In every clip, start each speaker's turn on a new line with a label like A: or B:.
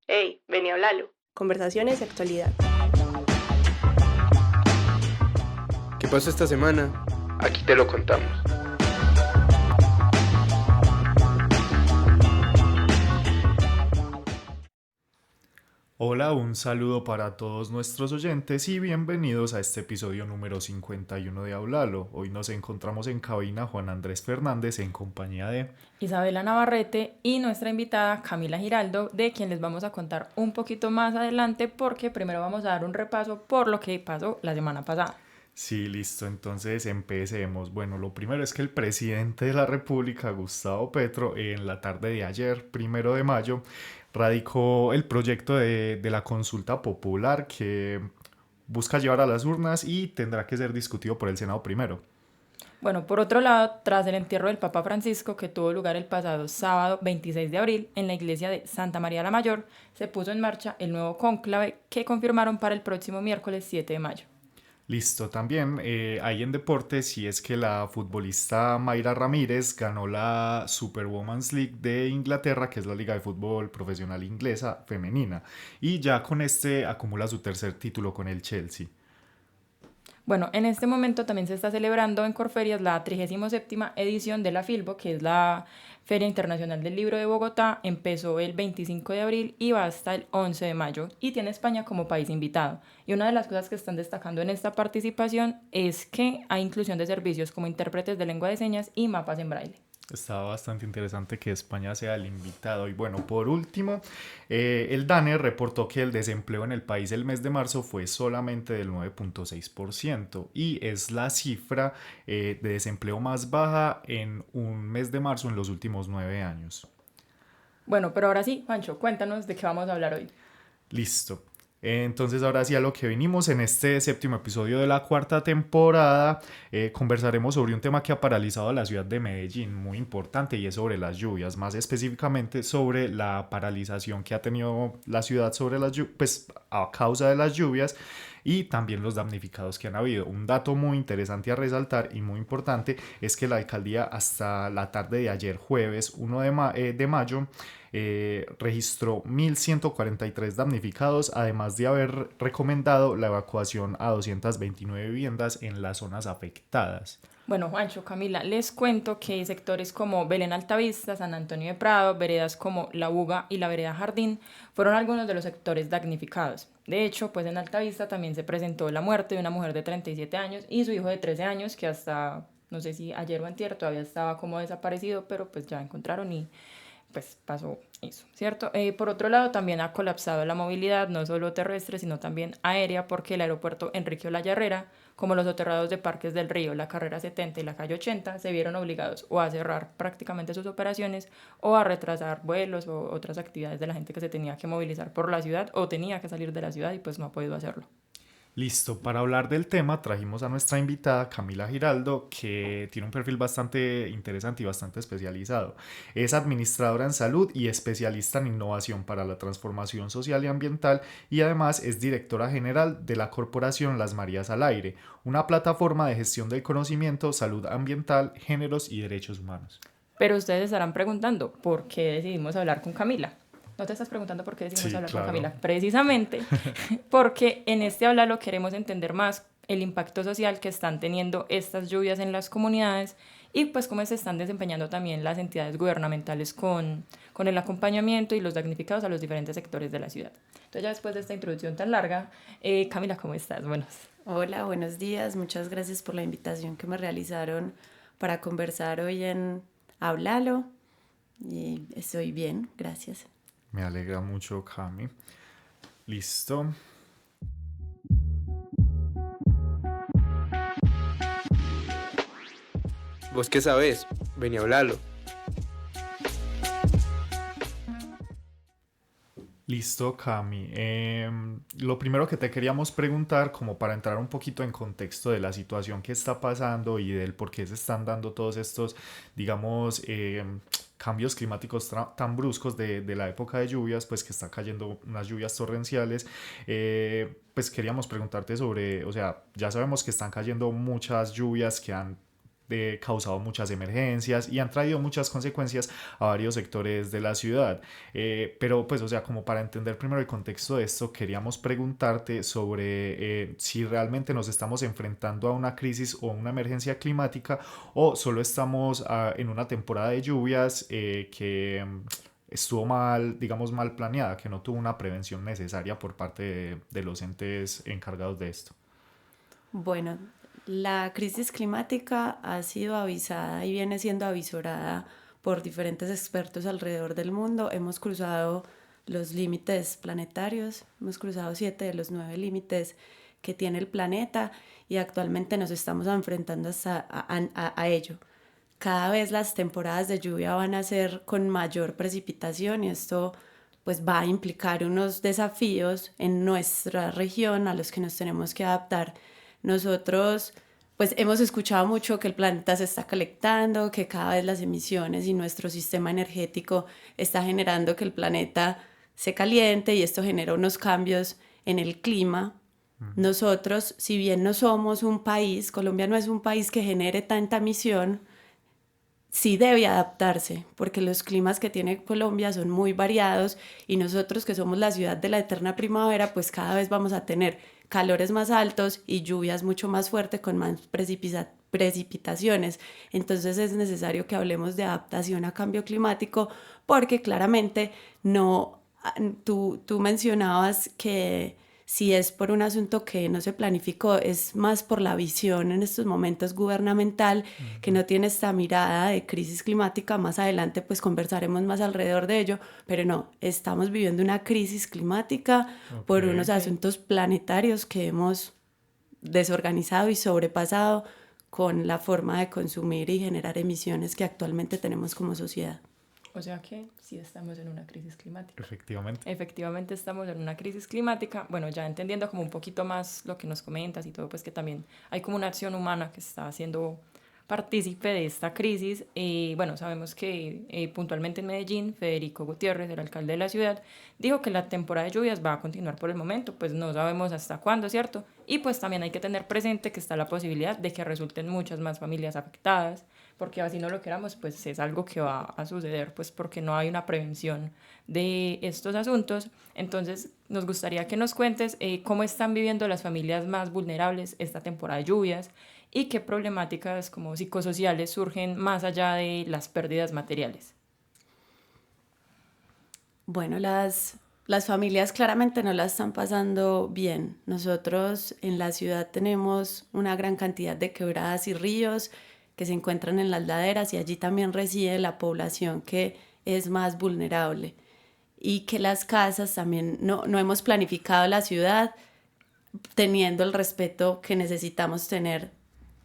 A: Hey, vení a hablarlo. Conversaciones de actualidad.
B: ¿Qué pasó esta semana? Aquí te lo contamos.
C: Hola, un saludo para todos nuestros oyentes y bienvenidos a este episodio número 51 de Hablalo. Hoy nos encontramos en cabina Juan Andrés Fernández en compañía de
D: Isabela Navarrete y nuestra invitada Camila Giraldo, de quien les vamos a contar un poquito más adelante porque primero vamos a dar un repaso por lo que pasó la semana pasada.
C: Sí, listo, entonces empecemos. Bueno, lo primero es que el presidente de la República, Gustavo Petro, en la tarde de ayer, 1 de mayo, radicó el proyecto de la consulta popular que busca llevar a las urnas y tendrá que ser discutido por el Senado primero.
D: Bueno, por otro lado, tras el entierro del Papa Francisco que tuvo lugar el pasado sábado 26 de abril en la iglesia de Santa María la Mayor, se puso en marcha el nuevo cónclave que confirmaron para el próximo miércoles 7 de mayo.
C: Listo, también hay en deportes y es que la futbolista Mayra Ramírez ganó la Super Women's League de Inglaterra, que es la liga de fútbol profesional inglesa femenina, y ya con este acumula su tercer título con el Chelsea.
D: Bueno, en este momento también se está celebrando en Corferias la 37ª edición de la Filbo, que es la Feria Internacional del Libro de Bogotá. Empezó el 25 de abril y va hasta el 11 de mayo y tiene España como país invitado. Y una de las cosas que están destacando en esta participación es que hay inclusión de servicios como intérpretes de lengua de señas y mapas en braille.
C: Está bastante interesante que España sea el invitado. Y bueno, por último, el DANE reportó que el desempleo en el país el mes de marzo fue solamente del 9,6% y es la cifra de desempleo más baja en un mes de marzo en los últimos 9 años.
D: Bueno, pero ahora sí, Juancho, cuéntanos de qué vamos a hablar hoy.
C: Listo. Entonces ahora sí a lo que vinimos en este séptimo episodio de la cuarta temporada, conversaremos sobre un tema que ha paralizado a la ciudad de Medellín, muy importante, y es sobre las lluvias, más específicamente sobre la paralización que ha tenido la ciudad sobre las lluvias, pues a causa de las lluvias y también los damnificados que han habido. Un dato muy interesante a resaltar y muy importante es que la alcaldía hasta la tarde de ayer, jueves 1 de mayo, registró 1.143 damnificados, además de haber recomendado la evacuación a 229 viviendas en las zonas afectadas.
D: Bueno, Juancho, Camila, les cuento que sectores como Belén Altavista, San Antonio de Prado, veredas como La Buga y la vereda Jardín fueron algunos de los sectores damnificados. De hecho, pues en Altavista también se presentó la muerte de una mujer de 37 años y su hijo de 13 años que hasta, no sé si ayer o antier, todavía estaba como desaparecido, pero pues ya encontraron y pues pasó eso, ¿cierto? Por otro lado, también ha colapsado la movilidad, no solo terrestre, sino también aérea, porque el aeropuerto Enrique Olaya Herrera, como los soterrados de Parques del Río, la carrera 70 y la calle 80, se vieron obligados o a cerrar prácticamente sus operaciones o a retrasar vuelos o otras actividades de la gente que se tenía que movilizar por la ciudad o tenía que salir de la ciudad y pues no ha podido hacerlo.
C: Listo, para hablar del tema trajimos a nuestra invitada Camila Giraldo, que tiene un perfil bastante interesante y bastante especializado. Es administradora en salud y especialista en innovación para la transformación social y ambiental y además es directora general de la corporación Las Marías al Aire, una plataforma de gestión del conocimiento, salud ambiental, géneros y derechos humanos.
D: Pero ustedes estarán preguntando por qué decidimos hablar con Camila. ¿No te estás preguntando por qué decidimos
C: Sí,
D: hablar con
C: claro.
D: Camila? Precisamente porque en este hablarlo queremos entender más el impacto social que están teniendo estas lluvias en las comunidades y pues cómo se están desempeñando también las entidades gubernamentales con el acompañamiento y los damnificados a los diferentes sectores de la ciudad. Entonces ya después de esta introducción tan larga, Camila, ¿cómo estás? Buenos.
E: Hola, buenos días. Muchas gracias por la invitación que me realizaron para conversar hoy en Hablalo. Y estoy bien, gracias.
C: Me alegra mucho, Cami. Listo.
B: ¿Vos qué sabés? Vení a hablarlo.
C: Listo, Cami. Lo primero que te queríamos preguntar, como para entrar un poquito en contexto de la situación que está pasando y del por qué se están dando todos estos, digamos, cambios climáticos tan bruscos de la época de lluvias, pues que está cayendo unas lluvias torrenciales. Pues queríamos preguntarte sobre, o sea, ya sabemos que están cayendo muchas lluvias que han causado muchas emergencias y han traído muchas consecuencias a varios sectores de la ciudad. Pero pues, o sea, como para entender primero el contexto de esto, queríamos preguntarte sobre si realmente nos estamos enfrentando a una crisis o una emergencia climática o solo estamos en una temporada de lluvias que estuvo mal, digamos, mal planeada, que no tuvo una prevención necesaria por parte de los entes encargados de esto.
E: Bueno, la crisis climática ha sido avisada y viene siendo avisorada por diferentes expertos alrededor del mundo. Hemos cruzado los límites planetarios, hemos cruzado 7 de los 9 límites que tiene el planeta y actualmente nos estamos enfrentando a ello. Cada vez las temporadas de lluvia van a ser con mayor precipitación y esto pues va a implicar unos desafíos en nuestra región a los que nos tenemos que adaptar. Nosotros pues hemos escuchado mucho que el planeta se está calentando, que cada vez las emisiones y nuestro sistema energético está generando que el planeta se caliente y esto genera unos cambios en el clima. Nosotros, si bien no somos un país, Colombia no es un país que genere tanta emisión, sí debe adaptarse, porque los climas que tiene Colombia son muy variados y nosotros que somos la ciudad de la eterna primavera, pues cada vez vamos a tener calores más altos y lluvias mucho más fuertes con más precipitaciones. Entonces es necesario que hablemos de adaptación a cambio climático porque claramente no, tú mencionabas que si es por un asunto que no se planificó, es más por la visión en estos momentos gubernamental, que no tiene esta mirada de crisis climática. Más adelante pues conversaremos más alrededor de ello, pero no, estamos viviendo una crisis climática por unos asuntos planetarios que hemos desorganizado y sobrepasado con la forma de consumir y generar emisiones que actualmente tenemos como sociedad.
D: O sea que sí estamos en una crisis climática.
C: Efectivamente.
D: Efectivamente estamos en una crisis climática. Bueno, ya entendiendo como un poquito más lo que nos comentas y todo, pues que también hay como una acción humana que está haciendo partícipe de esta crisis. Bueno, sabemos que puntualmente en Medellín, Federico Gutiérrez, el alcalde de la ciudad, dijo que la temporada de lluvias va a continuar por el momento, pues no sabemos hasta cuándo, ¿cierto? Y pues también hay que tener presente que está la posibilidad de que resulten muchas más familias afectadas, porque así no lo queramos, pues es algo que va a suceder, pues porque no hay una prevención de estos asuntos. Entonces, nos gustaría que nos cuentes cómo están viviendo las familias más vulnerables esta temporada de lluvias y qué problemáticas como psicosociales surgen más allá de las pérdidas materiales.
E: Bueno, las familias claramente no la están pasando bien. Nosotros en la ciudad tenemos una gran cantidad de quebradas y ríos que se encuentran en las laderas y allí también reside la población que es más vulnerable. Y que las casas también no hemos planificado la ciudad teniendo el respeto que necesitamos tener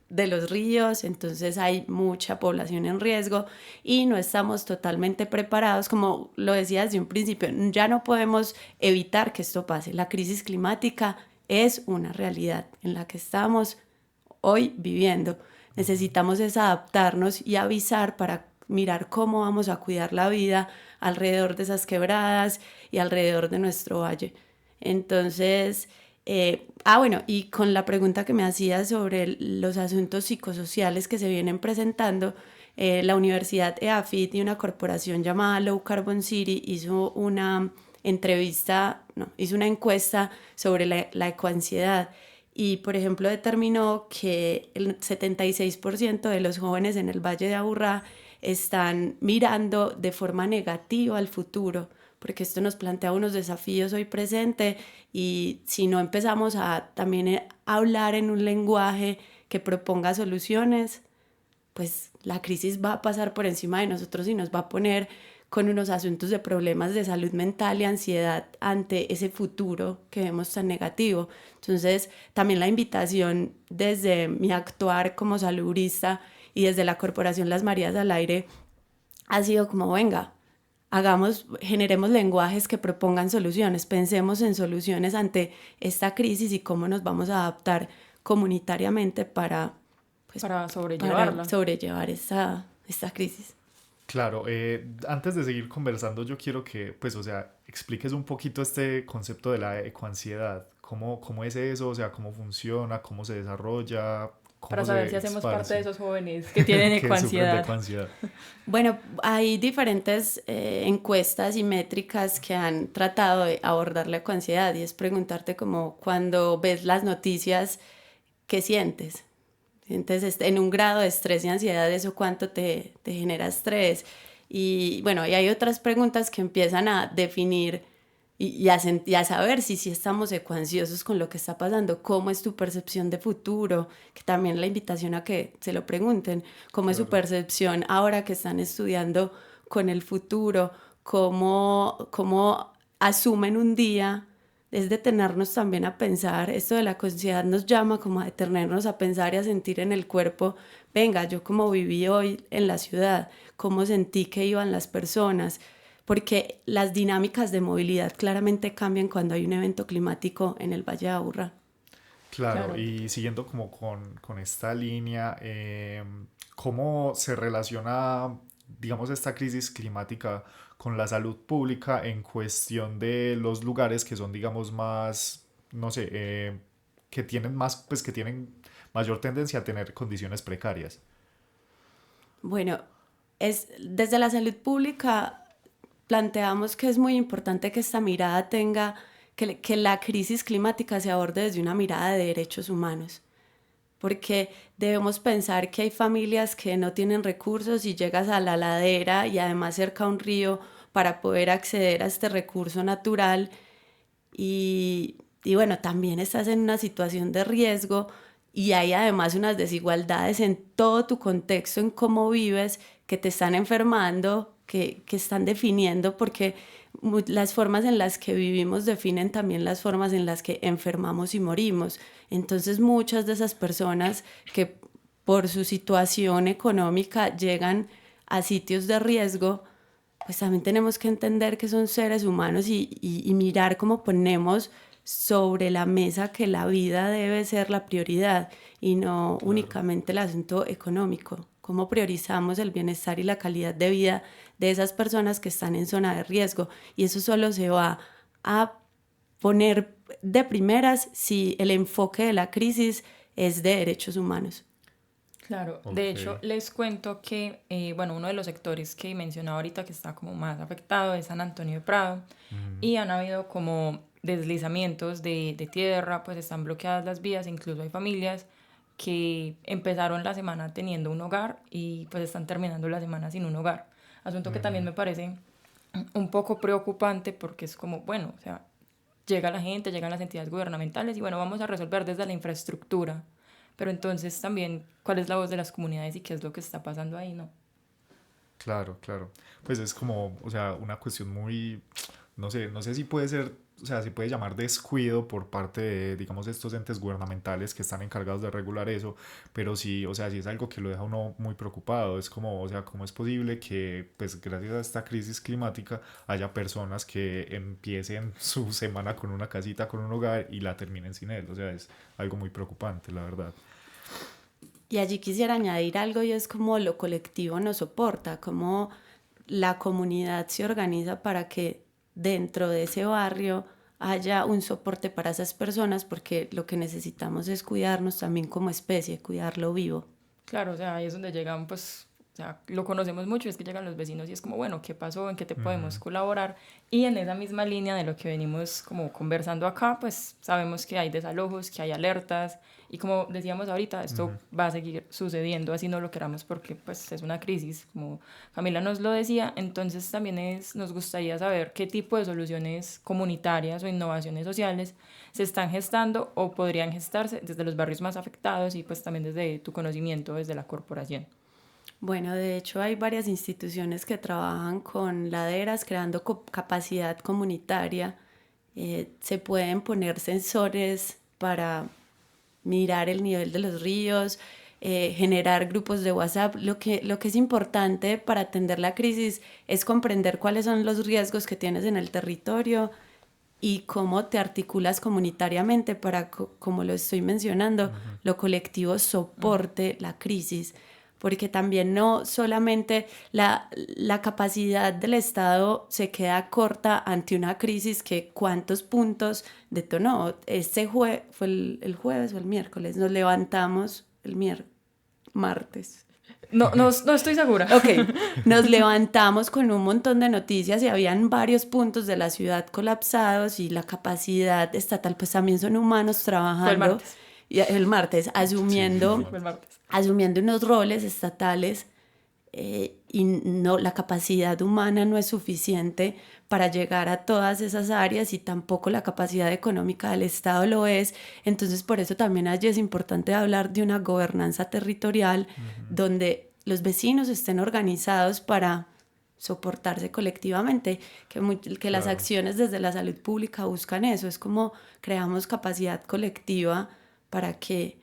E: de los ríos, entonces hay mucha población en riesgo y no estamos totalmente preparados, como lo decía desde un principio, ya no podemos evitar que esto pase. La crisis climática es una realidad en la que estamos hoy viviendo. Necesitamos es adaptarnos y avisar para mirar cómo vamos a cuidar la vida alrededor de esas quebradas y alrededor de nuestro valle. Entonces, bueno, y con la pregunta que me hacías sobre los asuntos psicosociales que se vienen presentando, la Universidad EAFIT y una corporación llamada Low Carbon City hizo una encuesta sobre la ecoansiedad. Y, por ejemplo, determinó que el 76% de los jóvenes en el Valle de Aburrá están mirando de forma negativa al futuro, porque esto nos plantea unos desafíos hoy presente y si no empezamos a también hablar en un lenguaje que proponga soluciones, pues la crisis va a pasar por encima de nosotros y nos va a poner con unos asuntos de problemas de salud mental y ansiedad ante ese futuro que vemos tan negativo. Entonces, también la invitación desde mi actuar como salubrista y desde la Corporación Las Marías al Aire ha sido como, venga, generemos lenguajes que propongan soluciones, pensemos en soluciones ante esta crisis y cómo nos vamos a adaptar comunitariamente para sobrellevar esta crisis.
C: Claro, antes de seguir conversando, yo quiero que, pues, o sea, expliques un poquito este concepto de la ecoansiedad. ¿Cómo es eso? O sea, ¿cómo funciona? ¿Cómo se desarrolla?
D: Para saber si hacemos parte de
C: esparce?
D: esos jóvenes que tienen
C: Que sufren de
D: ecoansiedad.
C: ecoansiedad.
E: Bueno, hay diferentes encuestas y métricas que han tratado de abordar la ecoansiedad y es preguntarte como cuando ves las noticias, ¿qué sientes? ¿Sientes en un grado de estrés y ansiedad eso cuánto te genera estrés? Y bueno, y hay otras preguntas que empiezan a definir y a saber si estamos ecoansiosos con lo que está pasando, cómo es tu percepción de futuro, que también la invitación a que se lo pregunten, cómo es su percepción ahora que están estudiando con el futuro, cómo asumen un día, es detenernos también a pensar, esto de la ansiedad nos llama como a detenernos a pensar y a sentir en el cuerpo, venga, yo como viví hoy en la ciudad, cómo sentí que iban las personas, porque las dinámicas de movilidad claramente cambian cuando hay un evento climático en el Valle de Aburrá.
C: Claro,
D: Claro.
C: y siguiendo como con esta línea, ¿cómo se relaciona, digamos, esta crisis climática con la salud pública en cuestión de los lugares que son, digamos, más, no sé, que tienen más, pues que tienen mayor tendencia a tener condiciones precarias?
E: Bueno, desde la salud pública planteamos que es muy importante que esta mirada tenga, que la crisis climática se aborde desde una mirada de derechos humanos, porque debemos pensar que hay familias que no tienen recursos y llegas a la ladera y además cerca a un río para poder acceder a este recurso natural y bueno, también estás en una situación de riesgo y hay además unas desigualdades en todo tu contexto, en cómo vives, que te están enfermando, que están definiendo, porque las formas en las que vivimos definen también las formas en las que enfermamos y morimos. Entonces muchas de esas personas que por su situación económica llegan a sitios de riesgo, pues también tenemos que entender que son seres humanos y mirar cómo ponemos sobre la mesa que la vida debe ser la prioridad y no únicamente el asunto económico. Cómo priorizamos el bienestar y la calidad de vida de esas personas que están en zona de riesgo. Y eso solo se va a poner de primeras si el enfoque de la crisis es de derechos humanos.
D: Claro, de
C: Ok.
D: hecho les cuento que, bueno, uno de los sectores que mencionaba ahorita que está como más afectado es San Antonio de Prado y han habido como deslizamientos de tierra, pues están bloqueadas las vías, incluso hay familias que empezaron la semana teniendo un hogar y pues están terminando la semana sin un hogar. Asunto que también me parece un poco preocupante porque es como, bueno, o sea, llega la gente, llegan las entidades gubernamentales y bueno, vamos a resolver desde la infraestructura. Pero entonces también, ¿cuál es la voz de las comunidades y qué es lo que está pasando ahí, no?
C: Claro, claro. Pues es como, o sea, una cuestión muy, no sé si puede ser, o sea, se puede llamar descuido por parte de, digamos, estos entes gubernamentales que están encargados de regular eso, pero sí, o sea, sí es algo que lo deja a uno muy preocupado. Es como, o sea, ¿cómo es posible que, pues, gracias a esta crisis climática haya personas que empiecen su semana con una casita, con un hogar y la terminen sin él? O sea, es algo muy preocupante, la verdad.
E: Y allí quisiera añadir algo y es como lo colectivo nos soporta, cómo la comunidad se organiza para que dentro de ese barrio haya un soporte para esas personas, porque lo que necesitamos es cuidarnos también como especie, cuidarlo vivo.
D: Claro, o sea, ahí es donde llegan, pues, o sea, lo conocemos mucho, es que llegan los vecinos y es como, bueno, ¿qué pasó? ¿En qué te podemos colaborar? Y en esa misma línea de lo que venimos como conversando acá, pues sabemos que hay desalojos, que hay alertas y como decíamos ahorita, esto va a seguir sucediendo, así no lo queramos porque pues es una crisis, como Camila nos lo decía, entonces también nos gustaría saber qué tipo de soluciones comunitarias o innovaciones sociales se están gestando o podrían gestarse desde los barrios más afectados y pues también desde tu conocimiento, desde la corporación.
E: Bueno, de hecho hay varias instituciones que trabajan con laderas creando capacidad comunitaria. Se pueden poner sensores para mirar el nivel de los ríos, generar grupos de WhatsApp. Lo que es importante para atender la crisis es comprender cuáles son los riesgos que tienes en el territorio y cómo te articulas comunitariamente para, como lo estoy mencionando, lo colectivo soporte la crisis, porque también no solamente la capacidad del Estado se queda corta ante una crisis que cuántos puntos detonó. Fue el jueves o el miércoles, nos levantamos martes.
D: No estoy segura.
E: Ok, nos levantamos con un montón de noticias y habían varios puntos de la ciudad colapsados y la capacidad estatal, pues también son humanos trabajando.
D: Fue el martes.
E: Y el martes, asumiendo,
D: Fue el martes.
E: asumiendo unos roles estatales y no, la capacidad humana no es suficiente para llegar a todas esas áreas y tampoco la capacidad económica del Estado lo es. Entonces, por eso también allí es importante hablar de una gobernanza territorial donde los vecinos estén organizados para soportarse colectivamente, que las acciones desde la salud pública buscan eso, es como creamos capacidad colectiva para que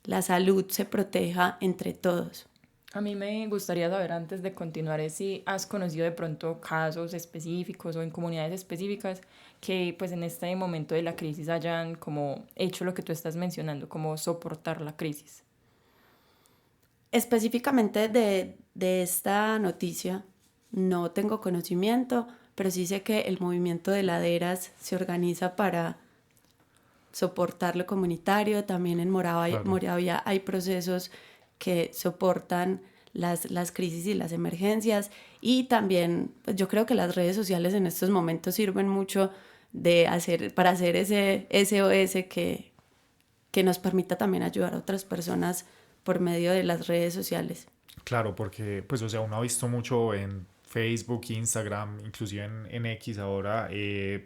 E: la salud se proteja entre todos.
D: A mí me gustaría saber, antes de continuar, si has conocido de pronto casos específicos o en comunidades específicas que pues en este momento de la crisis hayan como hecho lo que tú estás mencionando, como soportar la crisis.
E: Específicamente de esta noticia no tengo conocimiento, pero sí sé que el movimiento de laderas se organiza para soportar lo comunitario. También en Moravia hay procesos que soportan las crisis y las emergencias, y también pues yo creo que las redes sociales en estos momentos sirven mucho para hacer ese SOS que nos permita también ayudar a otras personas por medio de las redes sociales.
C: Claro, porque pues o sea, uno ha visto mucho en Facebook, Instagram, inclusive en X ahora,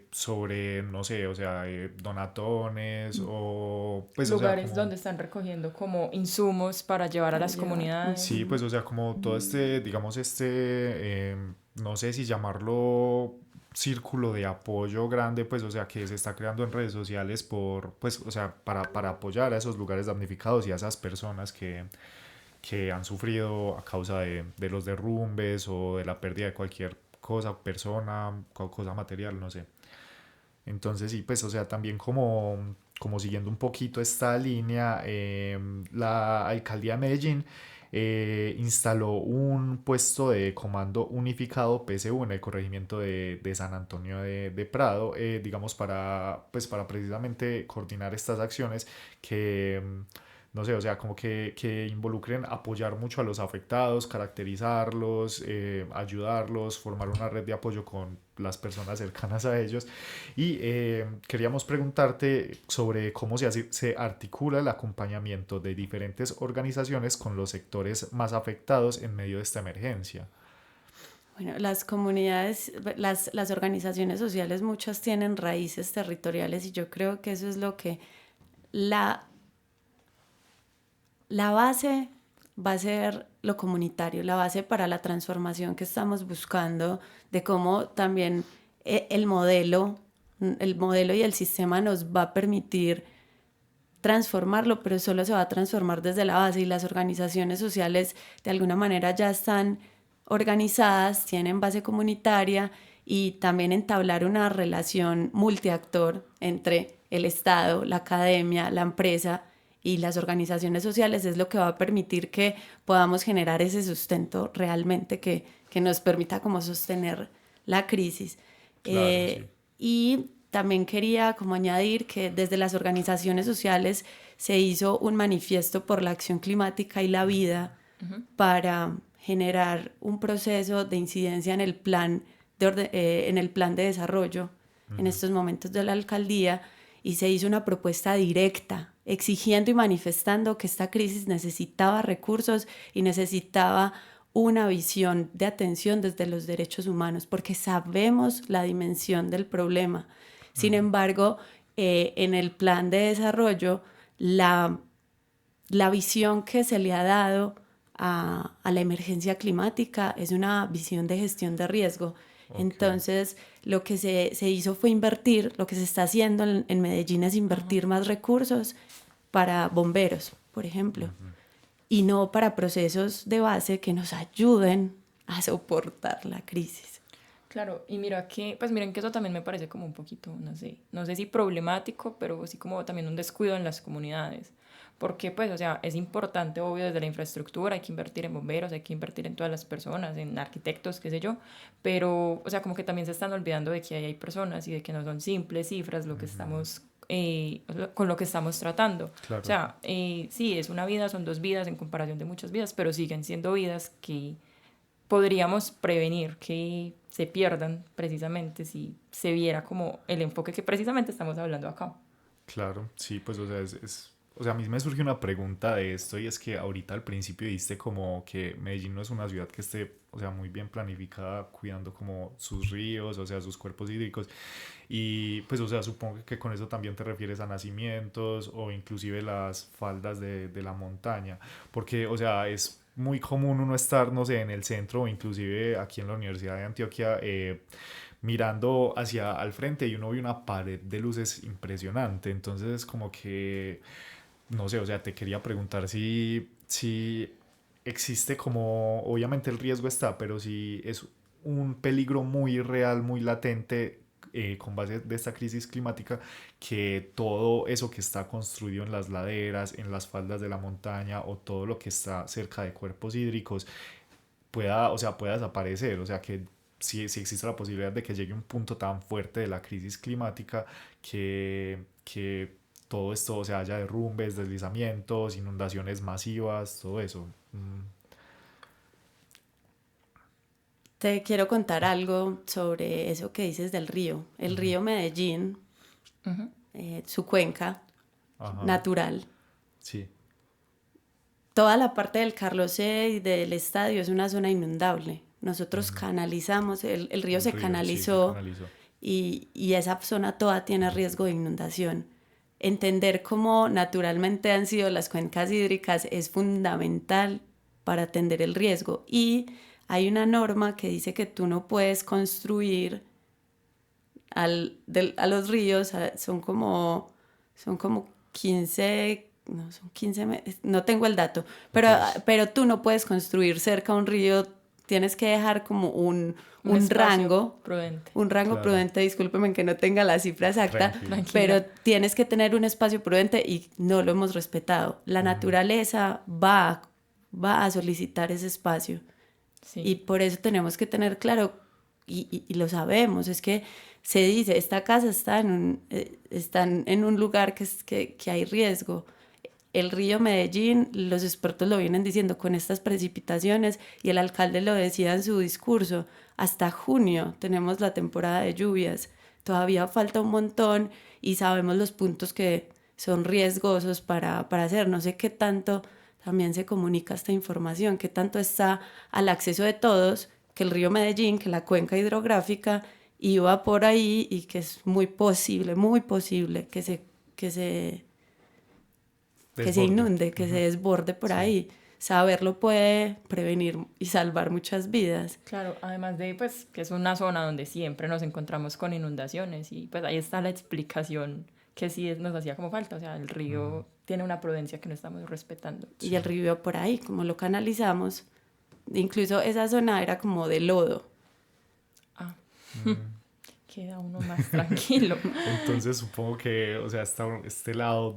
C: sobre, no sé, o sea, donatones o pues
D: lugares
C: o sea, como,
D: donde están recogiendo como insumos para llevar a las comunidades.
C: sí, pues o sea, como todo digamos no sé si llamarlo círculo de apoyo grande, pues o sea, que se está creando en redes sociales pues o sea, para apoyar a esos lugares damnificados y a esas personas que han sufrido a causa de los derrumbes o de la pérdida de cualquier cosa, persona, cosa material, no sé. Entonces sí, pues o sea, también como siguiendo un poquito esta línea, la alcaldía de Medellín instaló un puesto de comando unificado PSU en el corregimiento de San Antonio de Prado, digamos pues para precisamente coordinar estas acciones que no sé, o sea, como que involucren apoyar mucho a los afectados, caracterizarlos, ayudarlos, formar una red de apoyo con las personas cercanas a ellos. Y queríamos preguntarte sobre cómo se articula el acompañamiento de diferentes organizaciones con los sectores más afectados en medio de esta emergencia.
E: Bueno, las comunidades, las organizaciones sociales, muchas tienen raíces territoriales, y yo creo que eso es lo que la base va a ser lo comunitario, la base para la transformación que estamos buscando, de cómo también el modelo y el sistema nos va a permitir transformarlo, pero solo se va a transformar desde la base, y las organizaciones sociales de alguna manera ya están organizadas, tienen base comunitaria, y también entablar una relación multiactor entre el Estado, la academia, la empresa y las organizaciones sociales es lo que va a permitir que podamos generar ese sustento realmente que nos permita como sostener la crisis.
C: Claro, sí.
E: Y también quería como añadir que desde las organizaciones sociales se hizo un manifiesto por la acción climática y la vida para generar un proceso de incidencia en el plan de desarrollo en estos momentos de la alcaldía, y se hizo una propuesta directa exigiendo y manifestando que esta crisis necesitaba recursos y necesitaba una visión de atención desde los derechos humanos, porque sabemos la dimensión del problema. Sin embargo, en el plan de desarrollo, la visión que se le ha dado a la emergencia climática es una visión de gestión de riesgo. Okay. Entonces, lo que se hizo fue invertir, lo que se está haciendo en Medellín es invertir más recursos para bomberos, por ejemplo, y no para procesos de base que nos ayuden a soportar la crisis.
D: Claro, y miren que eso también me parece como un poquito, no sé si problemático, pero sí como también un descuido en las comunidades. Porque, pues, o sea, es importante, obvio, desde la infraestructura, hay que invertir en bomberos, hay que invertir en todas las personas, en arquitectos, qué sé yo, pero, o sea, como que también se están olvidando de que hay personas y de que no son simples cifras lo que estamos con lo que estamos tratando.
C: Claro.
D: O sea, sí, es una vida, son 2 vidas en comparación de muchas vidas, pero siguen siendo vidas que podríamos prevenir que se pierdan precisamente si se viera como el enfoque que precisamente estamos hablando acá.
C: Claro, sí, pues o sea, o sea, a mí me surge una pregunta de esto y es que ahorita al principio dijiste como que Medellín no es una ciudad que esté, o sea, muy bien planificada, cuidando como sus ríos, o sea, sus cuerpos hídricos y pues, o sea, supongo que con eso también te refieres a nacimientos o inclusive las faldas de la montaña, porque, o sea, es muy común uno estar, no sé, en el centro o inclusive aquí en la Universidad de Antioquia, mirando hacia al frente y uno ve una pared de luces impresionante. Entonces es como que, no sé, o sea, te quería preguntar si existe como, obviamente el riesgo está, pero si es un peligro muy real, muy latente. Con base de esta crisis climática, que todo eso que está construido en las laderas, en las faldas de la montaña o todo lo que está cerca de cuerpos hídricos pueda, o sea, pueda desaparecer, o sea, que si existe la posibilidad de que llegue un punto tan fuerte de la crisis climática que todo esto, o sea, haya derrumbes, deslizamientos, inundaciones masivas, todo eso.
E: Te quiero contar algo sobre eso que dices del río. El río Medellín, su cuenca
C: Ajá.
E: natural,
C: Sí.
E: toda la parte del Carlosé y del estadio es una zona inundable. Nosotros canalizamos, el río
C: El
E: se
C: río, sí,
E: canalizó,
C: se canalizó.
E: y esa zona toda tiene riesgo de inundación. Entender cómo naturalmente han sido las cuencas hídricas es fundamental para atender el riesgo. Y hay una norma que dice que tú no puedes construir a los ríos, son como 15, no, son 15, no tengo el dato, pero tú no puedes construir cerca a un río, tienes que dejar como un rango
D: prudente.
E: Un rango
C: Claro.
E: prudente, discúlpeme que no tenga la cifra exacta,
C: Tranquilo.
E: pero tienes que tener un espacio prudente y no lo hemos respetado. La naturaleza va a solicitar ese espacio.
D: Sí.
E: Y por eso tenemos que tener claro, y lo sabemos, es que se dice, esta casa está en un lugar que hay riesgo. El río Medellín, los expertos lo vienen diciendo con estas precipitaciones, y el alcalde lo decía en su discurso, hasta junio tenemos la temporada de lluvias, todavía falta un montón y sabemos los puntos que son riesgosos para hacer. No sé qué tanto también se comunica esta información, qué tanto está al acceso de todos, que el río Medellín, que la cuenca hidrográfica iba por ahí y que es muy posible que se inunde, que se desborde por ahí. Saberlo puede prevenir y salvar muchas vidas.
D: Claro, además de pues que es una zona donde siempre nos encontramos con inundaciones y pues ahí está la explicación que sí nos hacía como falta, o sea, el río tiene una prudencia que no estamos respetando.
E: Y el río iba por ahí, como lo canalizamos, incluso esa zona era como de lodo.
D: Ah, queda uno más tranquilo.
C: Entonces supongo que, o sea, este lado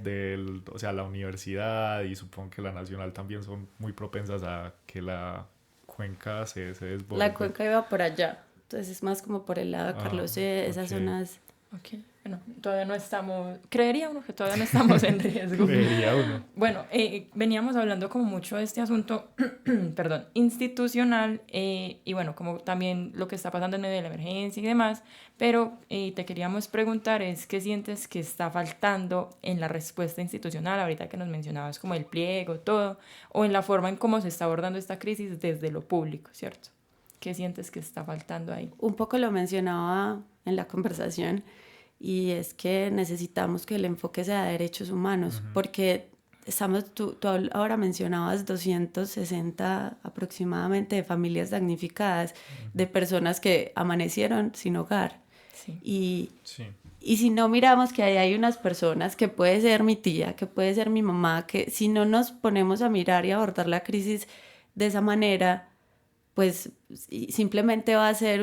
C: o sea, la universidad y supongo que la nacional también son muy propensas a que la cuenca se desborde.
E: La cuenca iba por allá, entonces es más como por el lado de Carlosé, esas zonas.
D: Ok, bueno, todavía no estamos, creería uno que todavía no estamos en riesgo.
C: Creería uno.
D: Bueno, veníamos hablando como mucho de este asunto, perdón, institucional, y bueno, como también lo que está pasando en medio de la emergencia y demás, pero te queríamos preguntar es qué sientes que está faltando en la respuesta institucional, ahorita que nos mencionabas como el pliego, todo, o en la forma en cómo se está abordando esta crisis desde lo público, ¿cierto? ¿Qué sientes que está faltando ahí?
E: Un poco lo mencionaba en la conversación, y es que necesitamos que el enfoque sea de derechos humanos, porque tú ahora mencionabas 260 aproximadamente de familias damnificadas, de personas que amanecieron sin hogar.
D: Sí.
E: Y si no miramos que ahí hay unas personas, que puede ser mi tía, que puede ser mi mamá, que si no nos ponemos a mirar y abordar la crisis de esa manera, pues simplemente va a ser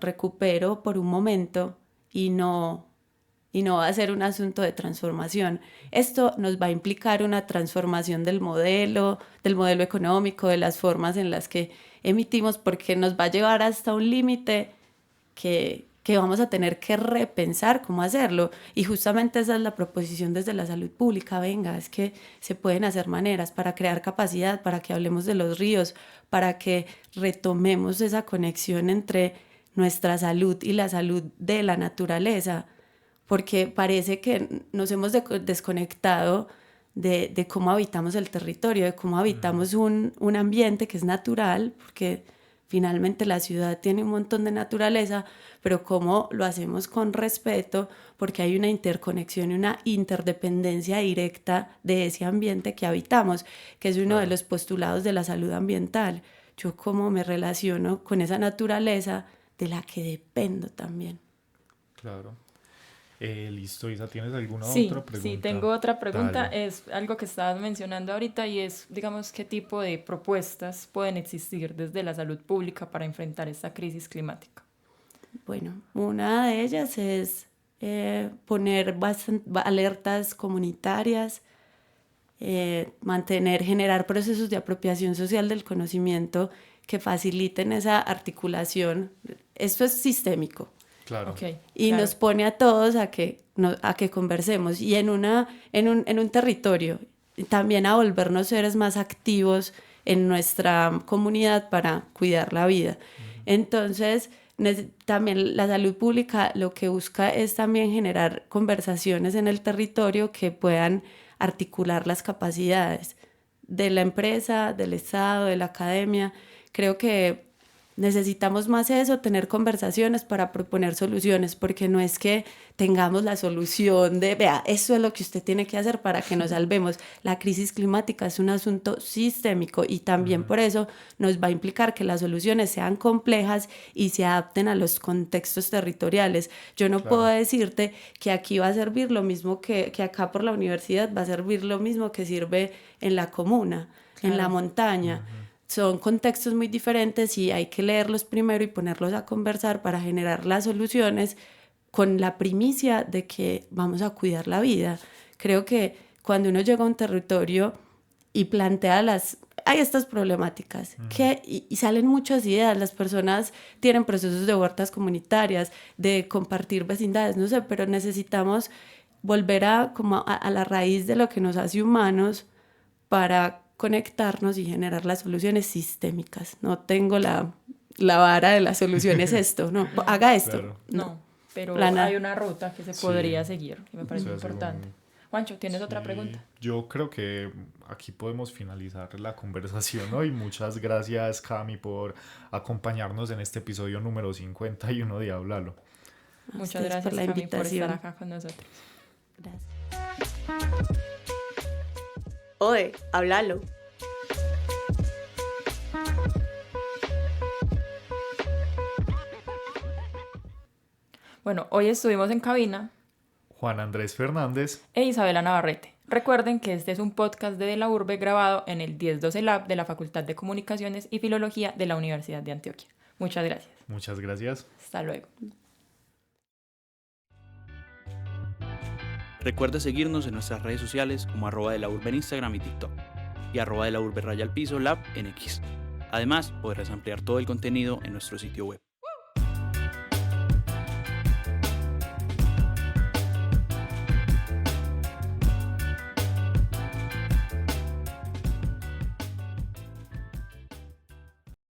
E: recupero por un momento y no va a ser un asunto de transformación. Esto nos va a implicar una transformación del modelo económico, de las formas en las que emitimos, porque nos va a llevar hasta un límite que que vamos a tener que repensar cómo hacerlo. Y justamente esa es la proposición desde la salud pública. Venga, es que se pueden hacer maneras para crear capacidad, para que hablemos de los ríos, para que retomemos esa conexión entre nuestra salud y la salud de la naturaleza, porque parece que nos hemos desconectado de cómo habitamos el territorio, de cómo habitamos un ambiente que es natural, porque finalmente la ciudad tiene un montón de naturaleza, pero cómo lo hacemos con respeto, porque hay una interconexión y una interdependencia directa de ese ambiente que habitamos, que es uno de los postulados de la salud ambiental. Yo cómo me relaciono con esa naturaleza de la que dependo también.
C: Claro. Listo, Isa, ¿tienes alguna
D: Sí,
C: otra pregunta?
D: sí, tengo otra pregunta.
C: Dale.
D: Es algo que estabas mencionando ahorita y es, digamos, qué tipo de propuestas pueden existir desde la salud pública para enfrentar esta crisis climática.
E: Bueno, una de ellas es poner alertas comunitarias, generar procesos de apropiación social del conocimiento que faciliten esa articulación. Esto es sistémico.
C: Claro.
D: Okay,
E: Y
D: claro.
E: nos pone a todos a que conversemos y en un territorio, y también a volvernos seres más activos en nuestra comunidad para cuidar la vida. Entonces, también la salud pública lo que busca es también generar conversaciones en el territorio que puedan articular las capacidades de la empresa, del Estado, de la academia. Creo que necesitamos más eso, tener conversaciones para proponer soluciones, porque no es que tengamos la solución de, vea, eso es lo que usted tiene que hacer para que nos salvemos. La crisis climática es un asunto sistémico y también por eso nos va a implicar que las soluciones sean complejas y se adapten a los contextos territoriales. Yo no puedo decirte que aquí va a servir lo mismo que acá por la universidad, va a servir lo mismo que sirve en la comuna, en la montaña. Son contextos muy diferentes y hay que leerlos primero y ponerlos a conversar para generar las soluciones con la primicia de que vamos a cuidar la vida. Creo que cuando uno llega a un territorio y plantea hay estas problemáticas y salen muchas ideas, las personas tienen procesos de huertas comunitarias, de compartir vecindades, no sé, pero necesitamos volver a la raíz de lo que nos hace humanos para conectarnos y generar las soluciones sistémicas. No tengo la vara de las soluciones esto, no, haga esto.
C: Claro.
D: No, pero
E: Plana.
D: hay una ruta que se podría seguir y me parece
C: O sea,
D: importante. Juancho, ¿tienes otra pregunta?
C: Yo creo que aquí podemos finalizar la conversación hoy. Muchas gracias, Cami, por acompañarnos en este episodio número 51 de Háblalo.
D: Muchas
E: Ustedes
D: gracias,
E: por la
D: Cami, por
E: invitación.
D: estar acá con nosotros.
E: Gracias.
A: Oe, háblalo.
D: Bueno, hoy estuvimos en cabina
C: Juan Andrés Fernández.
D: e Isabela Navarrete. Recuerden que este es un podcast de la Urbe grabado en el 1012 Lab de la Facultad de Comunicaciones y Filología de la Universidad de Antioquia. Muchas gracias.
C: Muchas gracias.
D: Hasta luego.
F: Recuerda seguirnos en nuestras redes sociales como @delaurbe en Instagram y TikTok y @delaurbe_lab en X. Además, podrás ampliar todo el contenido en nuestro sitio web.